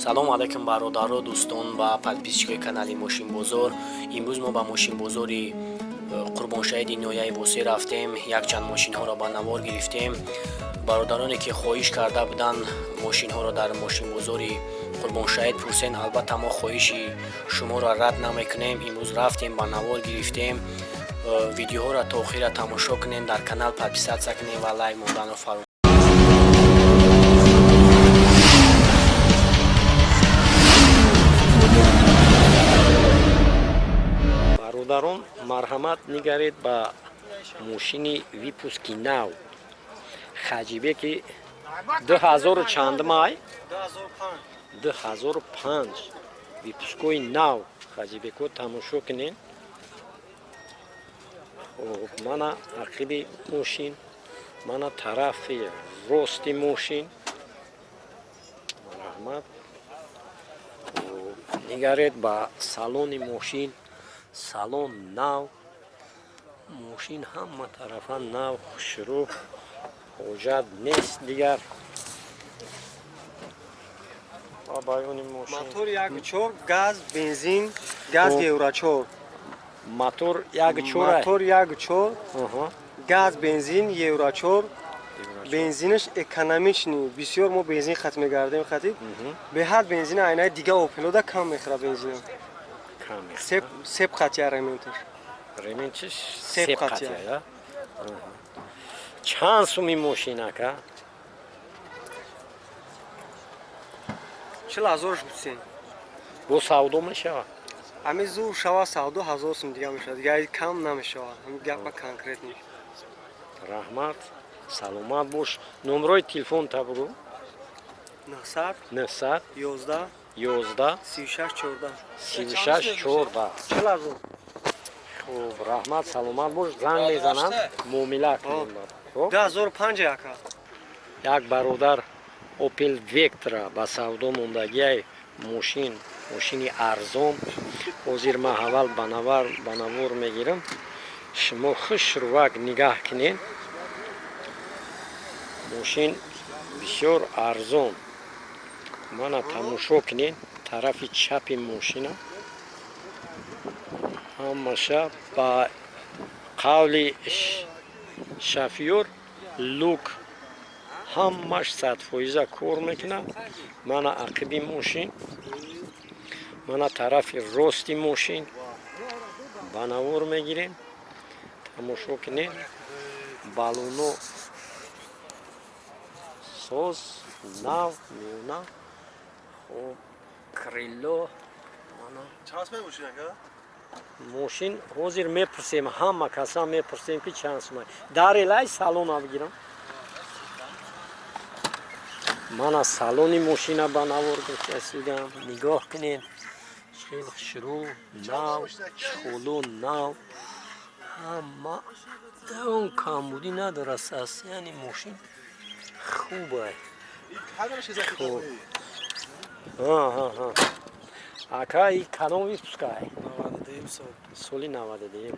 салом алайкум бародаро дӯстон ва подписчикои канали мошинбозор. имрӯз мо ба мошинбозори қурбоншаҳиди нояи восӣ рафтем. якчанд мошинҳоро ба навор гирифтем. бародароне ки хоҳиш карда буданд мошинҳоро дар мошинбозори қурбоншаҳид пурсен, албатта мо хоҳиши шуморо рад намекунем. имрӯз рафтем, ба навор гирифтем. видеоҳоро то охира тамошо кунем, дар канал подписатсия кунем ва лайк монданро фаромӯш. бародарон, марҳамат нигаред ба мошини випуски нав хаҷибеки 2000 чандмай 2005 випускои нав хаҷибеко тамошо кунед. мана ақиби мошин, мана тарафи рости мошин. марҳамат нигаред ба салони мошин. салон нав, мошин ҳама тарафа нав, хушрӯ, ҳоҷат нест дигар. ба баёни мошин. мотор 1.4 газ, бензин, газ евро 4. мотор 1.4. мотор 1.4 газ, бензин евро 4. бензинаш экономичный, бисёр мо бензин хат мегардем хатид. Беҳад бензин айнаи дига опелода кам мехӯрад бензин. Сеп қатия ремонташ. Ремонташ сеп қатия, я? Чанд суми мошинака? 40,000 бутсен. Бо савдо мешава? Ами зур шава савдо 1000 сум дига мешавад. Дига кам намешава. Ами гапа конкрет нест. Раҳмат, саломат бош. Номерои телефон та бугу? 900 900 11 11 36 14. 36 14. 40,000. Хуб, раҳмат, саломат бош. Занг мезанам, муомила кунем. 2005 яка. Як бародар Opel Vectra ба савдо мондагиай мошини арзон. ҳозир ма аввал ба навор мегирам. шумо хушрувак нигаҳ кунед. мошин бисёр арзон. мана тамошо кунед тарафи чапи мошина. ҳамаша ба қавли шофёр лук ҳамаш 100% кор мекунад. мана ақиби мошин, мана тарафи рости мошин ба навор мегирем. тамошо кунед. балуно соз нав меона. хуб, крило. мошин ҳозир мепурсем, ҳама каса мепурсем ки чанд сума. дар элай салона бигирам. мана салони мошина ба навор гирифтам. нигоҳ кунед. хел хушрӯ, нав, чихолу нав. ҳама он камбудӣ надорад. состояни мошин хубе. ака и кадом випускай? 99 сол. соли 99.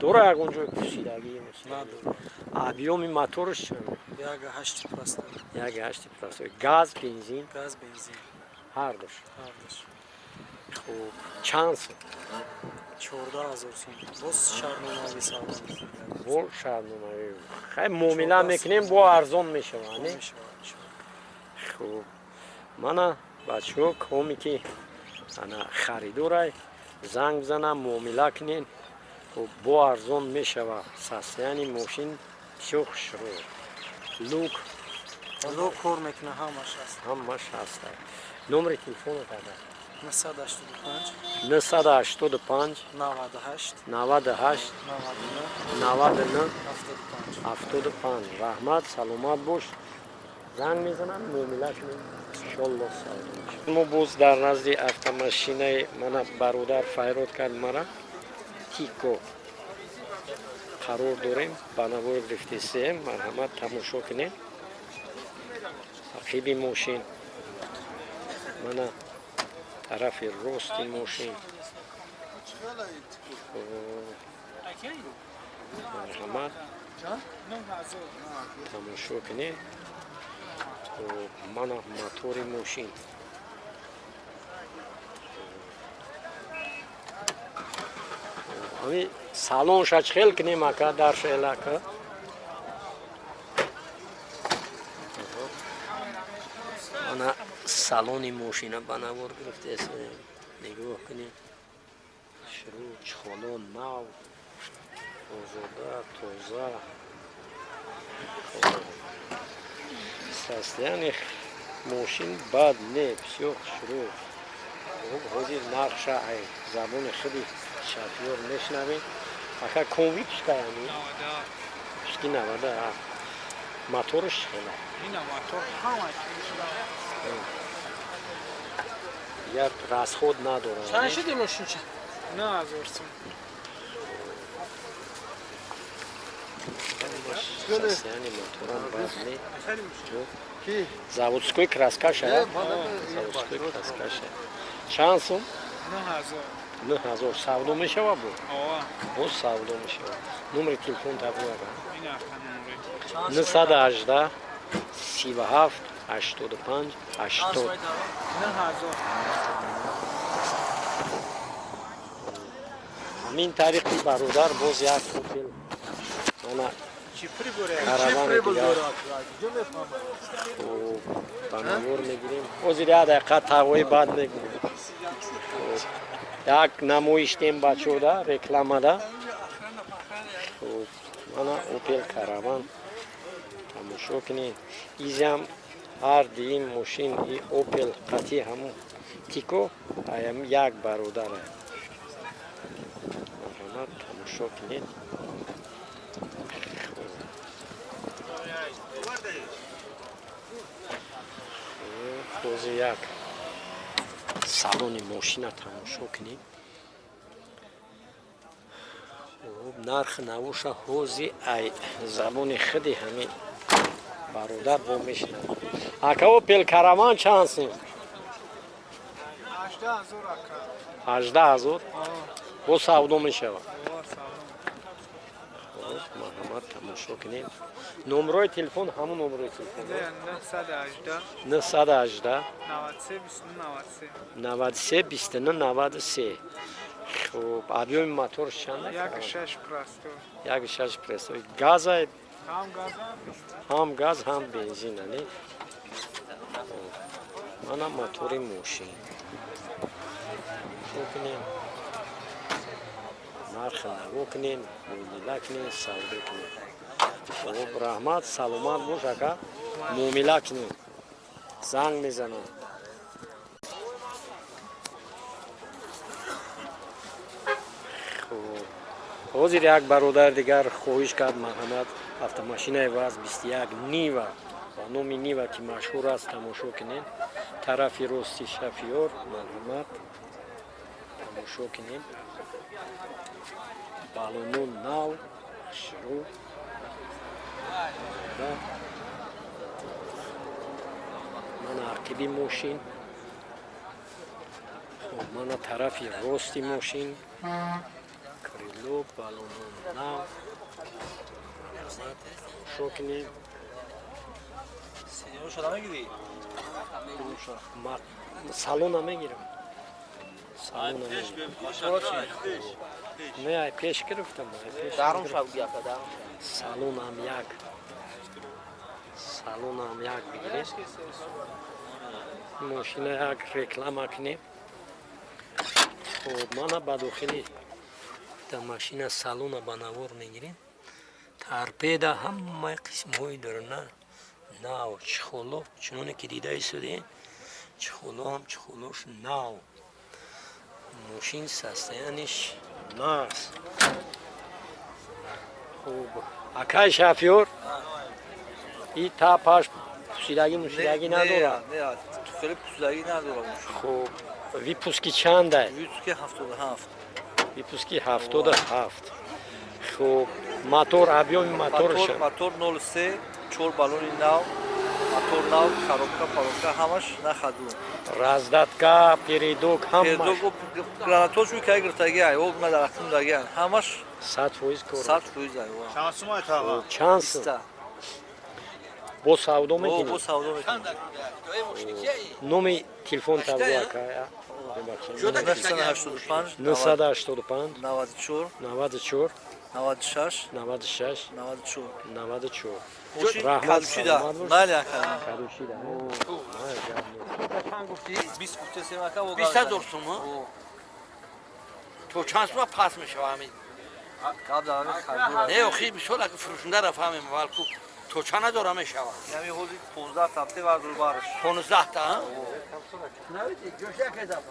дора ягон ҷои пусидагӣ? Надорад. объёми мотораш чанд? 1.8%. 1.8%. газ, бензин? Газ, бензин. ҳар душ. Ҳардуш. хуб, чанд сум? 14,000 сум. Боз шармонавӣ савдо. бо шармонавӣ. хай муомила мекунем, бо арзон мешава, не? хуб, мана бачаҳо коми ки ана харидорай занг бизанам, муомила кунен. хуб, бо арзон мешава. состояни мошин бисёр хушрӯ. лук кор мекуна, ҳамаш ҳаст. ҳамаш ҳаст. номери телефонат ада? 985 985 98 98 99 99 75. раҳмат, саломат бош. занг мезанам, муомила кунем. иншоллоҳ савдо мешавад. мо боз дар назди автомошинаи мана бародар файрод кард мара тико қарор дорем. ба навор гирифтем. марҳамат, тамошо кунед. ақиби мошин, мана тарафи рости мошин. марҳамат, тамошо кунед. мана мотори мошин. ҳами салонша чихел кунем ака дар шелака ана салони мошина ба навор гирифтест нигоҳ кунед шурӯ чихолон нав озода тоза состояние мошин бад не всё шурӯ ҳозир нақша забони худи шофёр мешнавем ака конвитушка яъни пушки 90 моторш хела як расход надорад چند شدی ماشین چند؟ نه هزار سون состояние моторам бад не заводской краскаша заводской краскаша чанд сум نه هزار 9000 савдо мешава бо آه бо савдо мешава номери телефон табояга این افتن نمره 918 37 85 80 نه هزار ҳамин тариқи бародар боз як хотел мана چیپری بره каравани дигар ба навор мегирем ҳозир як дақиқа тавои бад мегирем як намоиш дем бачода рекламада мана опел караван тамошо кунед изам ҳар дим мошин и опел қатъи ҳамун тико аям як бародар марҳамат тамошо кунед ҳозир як салони мошина тамошо кунед нарх навоша ҳозир ай забони худи ҳамин бародар бо мешинад ака опел караван чанд сум 18000 бо савдо мешава марҳамат тамошо кунед номерои телефон ҳамун номерои телефон 918 93 29 93 хуб объёми мотор чанд як шаш престо газа ҳам газ ҳам бензин али мана мотори мошин кунем нарх наво кунем муомила кунем савдо кунем хуб раҳмат саломат бош ака муомила кунем занг мезанам ҳозир як бародар дигар хоҳиш кард марҳамат автомошинаи ваз 21 нива ба номи нива ки машҳур аст тамошо кунед тарафи рости шофёр марҳамат тамошо кунед балонон нав шурӯ мана ақиби мошин мана тарафи рости мошин крило балонон нав шо кунем салона мегирам не пеш гирифтам салонам як бигирем мошина як реклама кунем хуб мана ба дохили машина салона ба навор мегирем тарпеда ҳамаи қисмҳои дорна нав чихоло чуноне ки дида истодем чихоло ҳам чихолош нав мошин состояниш нас хуб акай шофёр и тапаш пусидаги мусидаги надорад خیلی پوسیدگی ندارم хуб випуски чанда ویتوسکی 77 випуски 77 хуб мотор объёми моторш мотор 03 4 балони нав мотор нав коробка ҳамаш нахадум раздатка передок ҳамаш передок гранатошу кай гиртаги ай об на дарахтум даган ҳамаш 100% кор 100% ай ва чанд сум бо савдо О, бо мекунед савдо мекунем. номи телефон табу акая Номер 385 985 94 94 96 96 94. 94 Мошин Раҳмат, кадушида. саломат бош. Бале аканам. кадушида چند گفتی؟ 20 فوت سماکا و 20 گاز. درصد تو چند سوم پس میشه همین قبل دارم خرگور. نه اخی بسیار اگه فروشنده رفهمیم ولکو تو چند ندارم میشه یعنی حدود 15 تابته var dur barış. 15 تا ها نه جوشه که دفعه